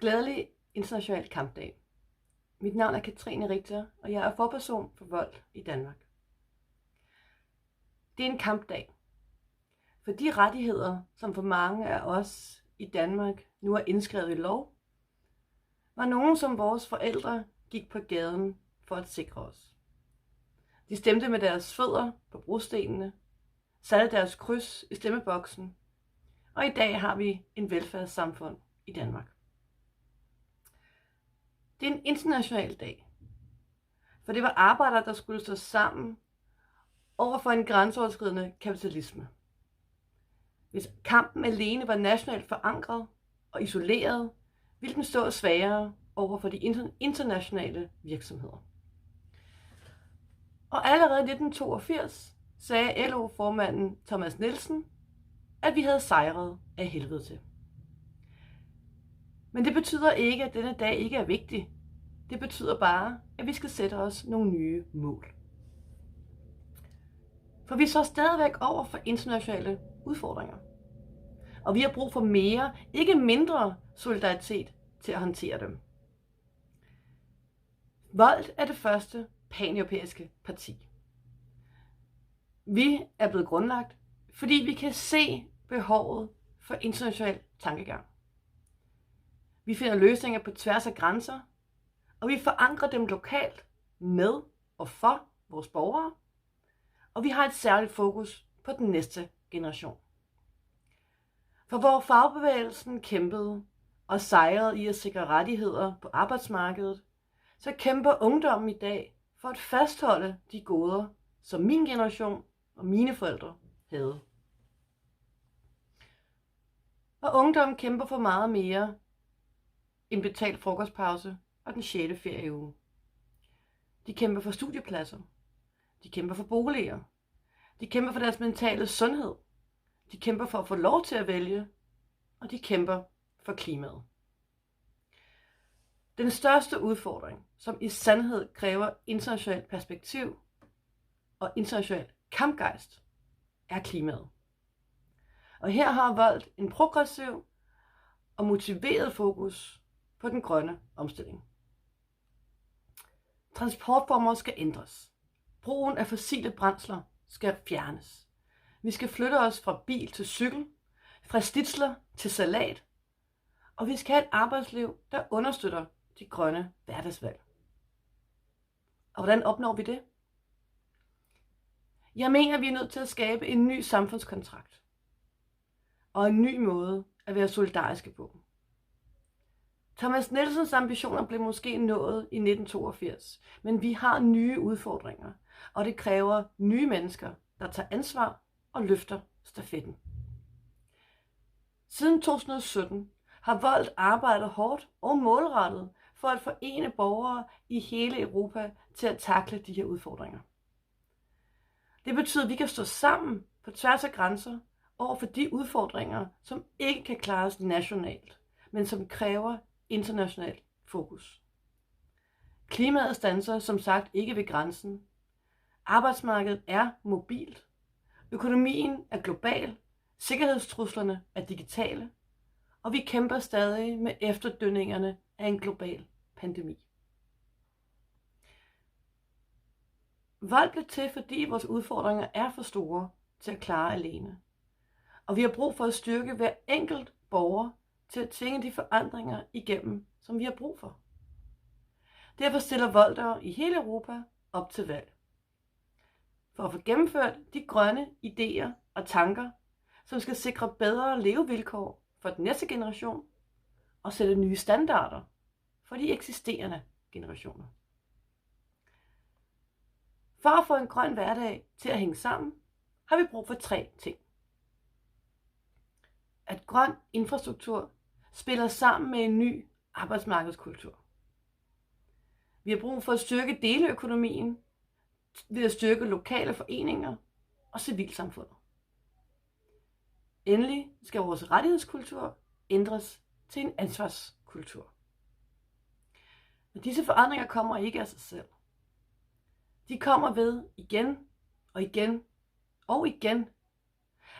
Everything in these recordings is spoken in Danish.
Glædelig international kampdag. Mit navn er Katrine Richter, og jeg er forperson for vold i Danmark. Det er en kampdag, for de rettigheder, som for mange af os i Danmark nu er indskrevet i lov, var nogen, som vores forældre gik på gaden for at sikre os. De stemte med deres fødder på brostenene, satte deres kryds i stemmeboksen, og i dag har vi en velfærdssamfund i Danmark. Det er en international dag, for det var arbejdere, der skulle stå sammen over for en grænseoverskridende kapitalisme. Hvis kampen alene var nationalt forankret og isoleret, ville den stå svagere over for de internationale virksomheder. Og allerede i 1982 sagde LO-formanden Thomas Nielsen, at vi havde sejret af helvede til. Men det betyder ikke, at denne dag ikke er vigtig. Det betyder bare, at vi skal sætte os nogle nye mål. For vi står stadigvæk over for internationale udfordringer. Og vi har brug for mere, ikke mindre solidaritet til at håndtere dem. Volt er det første paneuropæiske parti. Vi er blevet grundlagt, fordi vi kan se behovet for international tankegang. Vi finder løsninger på tværs af grænser, og vi forankrer dem lokalt med og for vores borgere, og vi har et særligt fokus på den næste generation. For hvor fagbevægelsen kæmpede og sejrede i at sikre rettigheder på arbejdsmarkedet, så kæmper ungdommen i dag for at fastholde de goder, som min generation og mine forældre havde. Og ungdommen kæmper for meget mere end betalt frokostpause og den 6. ferieuge. De kæmper for studiepladser. De kæmper for boliger. De kæmper for deres mentale sundhed. De kæmper for at få lov til at vælge. Og de kæmper for klimaet. Den største udfordring, som i sandhed kræver internationalt perspektiv og international kampgejst, er klimaet. Og her har Volt en progressiv og motiveret fokus på den grønne omstilling. Transportformer skal ændres. Brugen af fossile brændsler skal fjernes. Vi skal flytte os fra bil til cykel, fra stitsler til salat, og vi skal have et arbejdsliv, der understøtter de grønne hverdagsvalg. Og hvordan opnår vi det? Jeg mener, vi er nødt til at skabe en ny samfundskontrakt og en ny måde at være solidariske på. Thomas Nielsens ambitioner blev måske nået i 1982, men vi har nye udfordringer, og det kræver nye mennesker, der tager ansvar og løfter stafetten. Siden 2017 har Volt arbejdet hårdt og målrettet for at forene borgere i hele Europa til at takle de her udfordringer. Det betyder, at vi kan stå sammen på tværs af grænser over for de udfordringer, som ikke kan klares nationalt, men som kræver international fokus. Klimaet standser som sagt ikke ved grænsen. Arbejdsmarkedet er mobilt. Økonomien er global. Sikkerhedstruslerne er digitale. Og vi kæmper stadig med efterdønningerne af en global pandemi. Volt blev til, fordi vores udfordringer er for store til at klare alene. Og vi har brug for at styrke hver enkelt borger til at tvinge de forandringer igennem, som vi har brug for. Derfor stiller Voltere i hele Europa op til valg. For at få gennemført de grønne idéer og tanker, som skal sikre bedre levevilkår for den næste generation og sætte nye standarder for de eksisterende generationer. For at få en grøn hverdag til at hænge sammen, har vi brug for 3 ting. At grøn infrastruktur spiller sammen med en ny arbejdsmarkedskultur. Vi har brug for at styrke deleøkonomien ved at styrke lokale foreninger og civilsamfundet. Endelig skal vores rettighedskultur ændres til en ansvarskultur. Men disse forandringer kommer ikke af sig selv. De kommer ved igen og igen og igen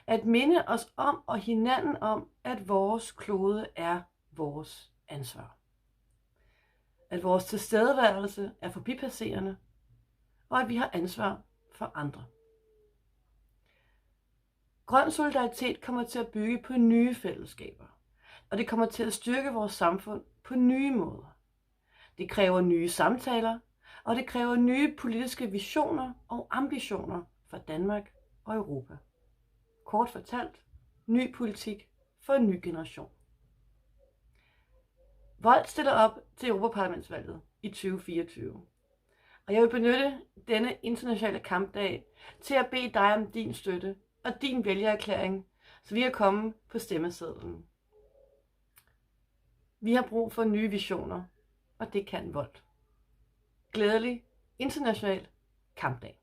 at minde os om og hinanden om, at vores klode er vores ansvar. At vores tilstedeværelse er forbipasserende, og at vi har ansvar for andre. Grøn solidaritet kommer til at bygge på nye fællesskaber, og det kommer til at styrke vores samfund på nye måder. Det kræver nye samtaler, og det kræver nye politiske visioner og ambitioner for Danmark og Europa. Kort fortalt, ny politik for en ny generation. Volt stiller op til Europaparlamentsvalget i 2024. Og jeg vil benytte denne internationale kampdag til at bede dig om din støtte og din vælgererklæring, så vi kan komme på stemmesedlen. Vi har brug for nye visioner, og det kan Volt. Glædelig international kampdag.